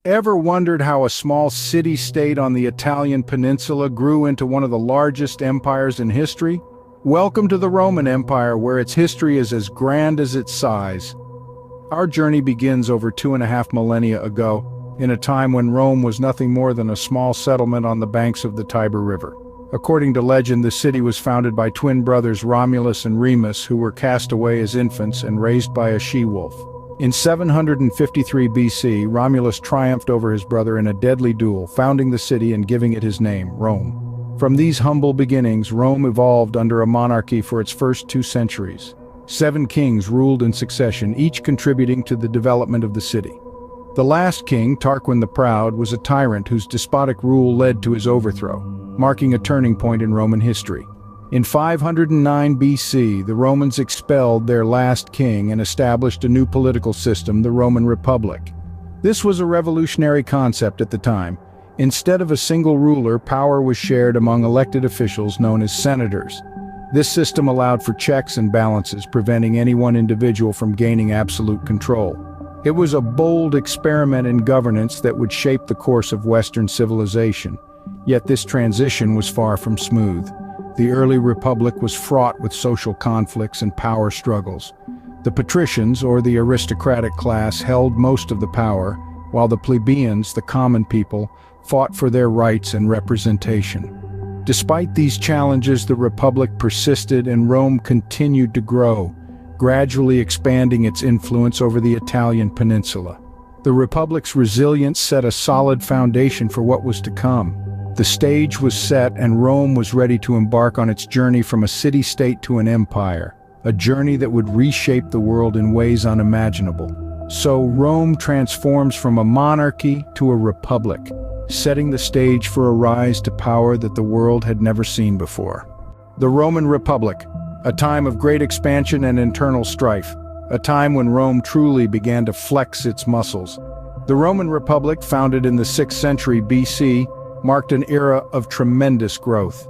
Ever wondered how a small city-state on the Italian peninsula grew into one of the largest empires in history? Welcome to the Roman Empire, where its history is as grand as its size. Our journey begins over 2.5 millennia ago, in a time when Rome was nothing more than a small settlement on the banks of the Tiber River. According to legend, the city was founded by twin brothers Romulus and Remus, who were cast away as infants and raised by a she-wolf. In 753 BC, Romulus triumphed over his brother in a deadly duel, founding the city and giving it his name, Rome. From these humble beginnings, Rome evolved under a monarchy for its first 2 centuries. 7 kings ruled in succession, each contributing to the development of the city. The last king, Tarquin the Proud, was a tyrant whose despotic rule led to his overthrow, marking a turning point in Roman history. In 509 BC, the Romans expelled their last king and established a new political system, the Roman Republic. This was a revolutionary concept at the time. Instead of a single ruler, power was shared among elected officials known as senators. This system allowed for checks and balances, preventing any one individual from gaining absolute control. It was a bold experiment in governance that would shape the course of Western civilization. Yet this transition was far from smooth. The early republic was fraught with social conflicts and power struggles. The patricians, or the aristocratic class, held most of the power, while the plebeians, the common people, fought for their rights and representation. Despite these challenges, the republic persisted and Rome continued to grow, gradually expanding its influence over the Italian peninsula. The republic's resilience set a solid foundation for what was to come. The stage was set and Rome was ready to embark on its journey from a city-state to an empire, a journey that would reshape the world in ways unimaginable. So Rome transforms from a monarchy to a republic, setting the stage for a rise to power that the world had never seen before. The Roman Republic, a time of great expansion and internal strife, a time when Rome truly began to flex its muscles. The Roman Republic, founded in the 6th century BC, marked an era of tremendous growth.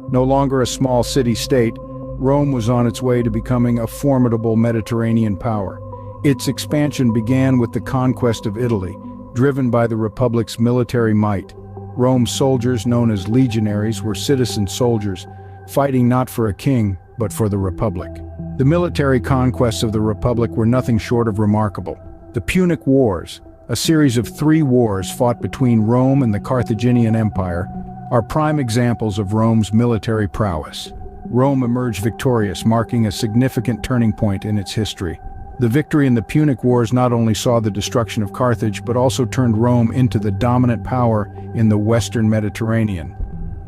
No longer a small city-state, Rome was on its way to becoming a formidable Mediterranean power. Its expansion began with the conquest of Italy, driven by the Republic's military might. Rome's soldiers, known as legionaries, were citizen soldiers, fighting not for a king, but for the Republic. The military conquests of the Republic were nothing short of remarkable. The Punic Wars, a series of 3 wars fought between Rome and the Carthaginian Empire, are prime examples of Rome's military prowess. Rome emerged victorious, marking a significant turning point in its history. The victory in the Punic Wars not only saw the destruction of Carthage, but also turned Rome into the dominant power in the Western Mediterranean.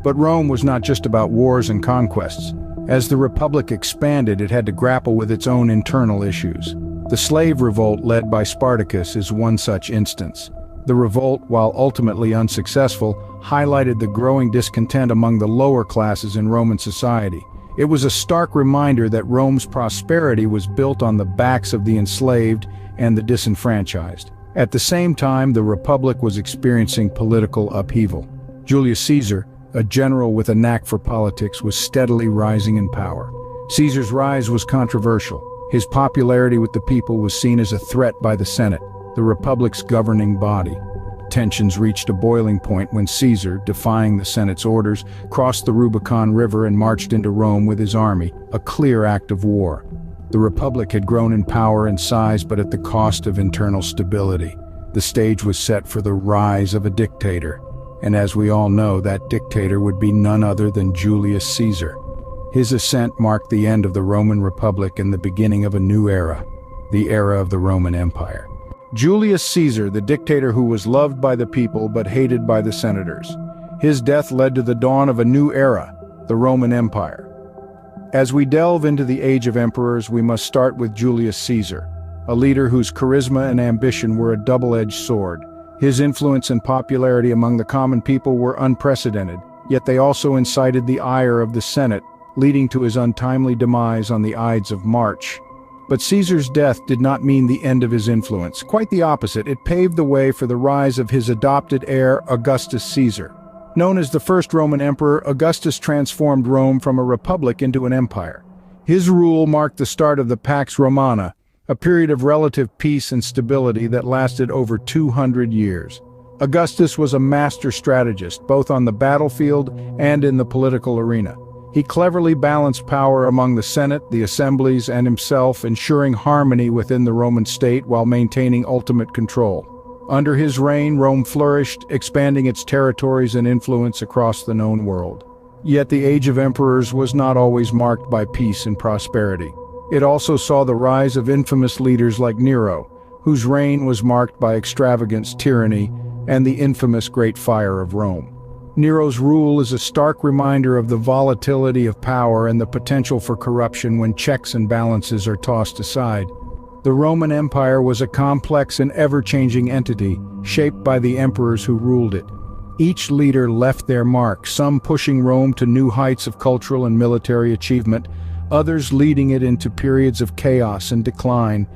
But Rome was not just about wars and conquests. As the Republic expanded, it had to grapple with its own internal issues. The slave revolt led by Spartacus is one such instance. The revolt, while ultimately unsuccessful, highlighted the growing discontent among the lower classes in Roman society. It was a stark reminder that Rome's prosperity was built on the backs of the enslaved and the disenfranchised. At the same time, the Republic was experiencing political upheaval. Julius Caesar, a general with a knack for politics, was steadily rising in power. Caesar's rise was controversial. His popularity with the people was seen as a threat by the Senate, the Republic's governing body. Tensions reached a boiling point when Caesar, defying the Senate's orders, crossed the Rubicon River and marched into Rome with his army, a clear act of war. The Republic had grown in power and size, but at the cost of internal stability. The stage was set for the rise of a dictator, and as we all know, that dictator would be none other than Julius Caesar. His ascent marked the end of the Roman Republic and the beginning of a new era, the era of the Roman Empire. Julius Caesar, the dictator who was loved by the people but hated by the senators. His death led to the dawn of a new era, the Roman Empire. As we delve into the age of emperors, we must start with Julius Caesar, a leader whose charisma and ambition were a double-edged sword. His influence and popularity among the common people were unprecedented, yet they also incited the ire of the Senate, leading to his untimely demise on the Ides of March. But Caesar's death did not mean the end of his influence. Quite the opposite, it paved the way for the rise of his adopted heir, Augustus Caesar. Known as the first Roman emperor, Augustus transformed Rome from a republic into an empire. His rule marked the start of the Pax Romana, a period of relative peace and stability that lasted over 200 years. Augustus was a master strategist, both on the battlefield and in the political arena. He cleverly balanced power among the Senate, the assemblies, and himself, ensuring harmony within the Roman state while maintaining ultimate control. Under his reign, Rome flourished, expanding its territories and influence across the known world. Yet the age of emperors was not always marked by peace and prosperity. It also saw the rise of infamous leaders like Nero, whose reign was marked by extravagance, tyranny, and the infamous Great Fire of Rome. Nero's rule is a stark reminder of the volatility of power and the potential for corruption when checks and balances are tossed aside. The Roman Empire was a complex and ever-changing entity, shaped by the emperors who ruled it. Each leader left their mark, some pushing Rome to new heights of cultural and military achievement, others leading it into periods of chaos and decline.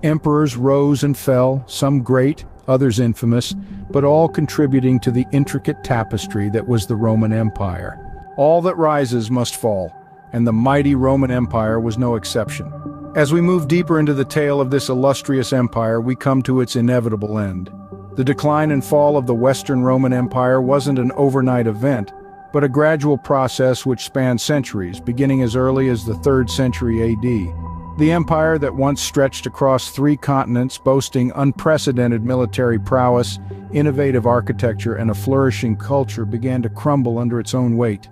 Emperors rose and fell, some great, others infamous, but all contributing to the intricate tapestry that was the Roman Empire. All that rises must fall, and the mighty Roman Empire was no exception. As we move deeper into the tale of this illustrious empire, we come to its inevitable end. The decline and fall of the Western Roman Empire wasn't an overnight event, but a gradual process which spanned centuries, beginning as early as the 3rd century AD. The empire that once stretched across 3 continents, boasting unprecedented military prowess, innovative architecture, and a flourishing culture, began to crumble under its own weight.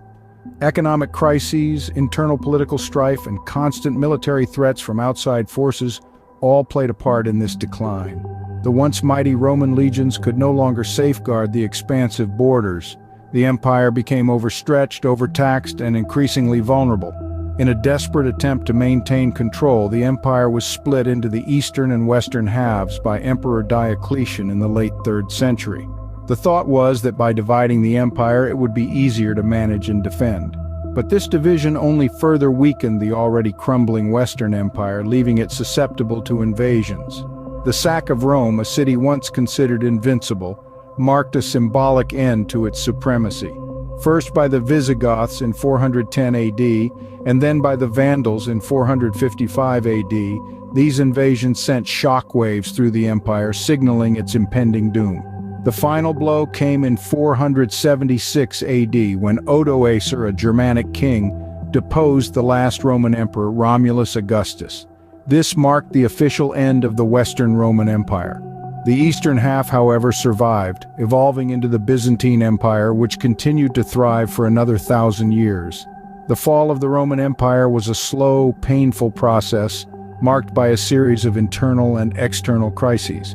Economic crises, internal political strife, and constant military threats from outside forces all played a part in this decline. The once mighty Roman legions could no longer safeguard the expansive borders. The empire became overstretched, overtaxed, and increasingly vulnerable. In a desperate attempt to maintain control, the empire was split into the eastern and western halves by Emperor Diocletian in the late 3rd century. The thought was that by dividing the empire, it would be easier to manage and defend. But this division only further weakened the already crumbling Western Empire, leaving it susceptible to invasions. The sack of Rome, a city once considered invincible, marked a symbolic end to its supremacy. First by the Visigoths in 410 AD, and then by the Vandals in 455 AD, these invasions sent shockwaves through the empire, signaling its impending doom. The final blow came in 476 AD, when Odoacer, a Germanic king, deposed the last Roman emperor, Romulus Augustus. This marked the official end of the Western Roman Empire. The eastern half, however, survived, evolving into the Byzantine Empire, which continued to thrive for another 1,000 years. The fall of the Roman Empire was a slow, painful process, marked by a series of internal and external crises.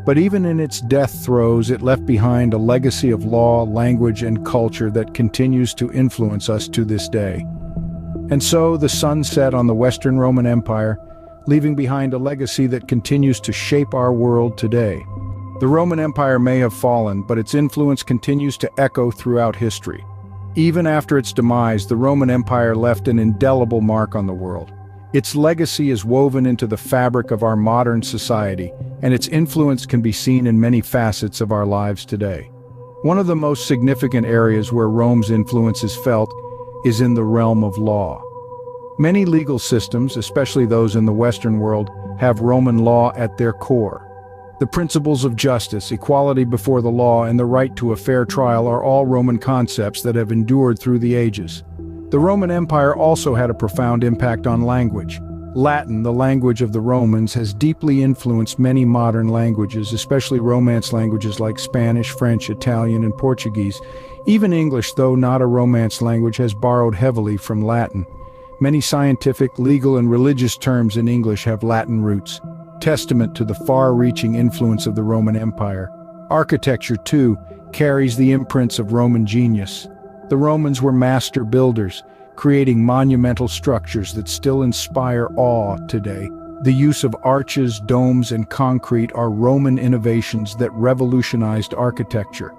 But even in its death throes, it left behind a legacy of law, language, and culture that continues to influence us to this day. And so the sun set on the Western Roman Empire, leaving behind a legacy that continues to shape our world today. The Roman Empire may have fallen, but its influence continues to echo throughout history. Even after its demise, the Roman Empire left an indelible mark on the world. Its legacy is woven into the fabric of our modern society, and its influence can be seen in many facets of our lives today. One of the most significant areas where Rome's influence is felt is in the realm of law. Many legal systems, especially those in the Western world, have Roman law at their core. The principles of justice, equality before the law, and the right to a fair trial are all Roman concepts that have endured through the ages. The Roman Empire also had a profound impact on language. Latin, the language of the Romans, has deeply influenced many modern languages, especially Romance languages like Spanish, French, Italian, and Portuguese. Even English, though not a Romance language, has borrowed heavily from Latin. Many scientific, legal, and religious terms in English have Latin roots, testament to the far-reaching influence of the Roman Empire. Architecture, too, carries the imprints of Roman genius. The Romans were master builders, creating monumental structures that still inspire awe today. The use of arches, domes, and concrete are Roman innovations that revolutionized architecture.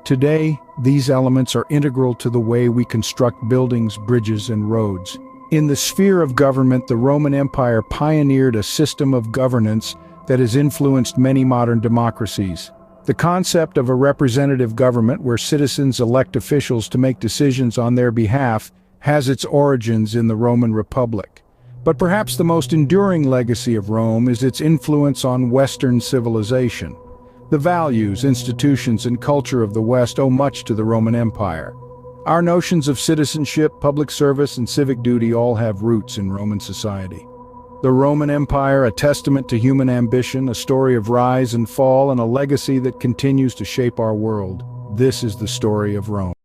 Today, these elements are integral to the way we construct buildings, bridges, and roads. In the sphere of government, the Roman Empire pioneered a system of governance that has influenced many modern democracies. The concept of a representative government where citizens elect officials to make decisions on their behalf has its origins in the Roman Republic. But perhaps the most enduring legacy of Rome is its influence on Western civilization. The values, institutions, and culture of the West owe much to the Roman Empire. Our notions of citizenship, public service, and civic duty all have roots in Roman society. The Roman Empire, a testament to human ambition, a story of rise and fall, and a legacy that continues to shape our world. This is the story of Rome.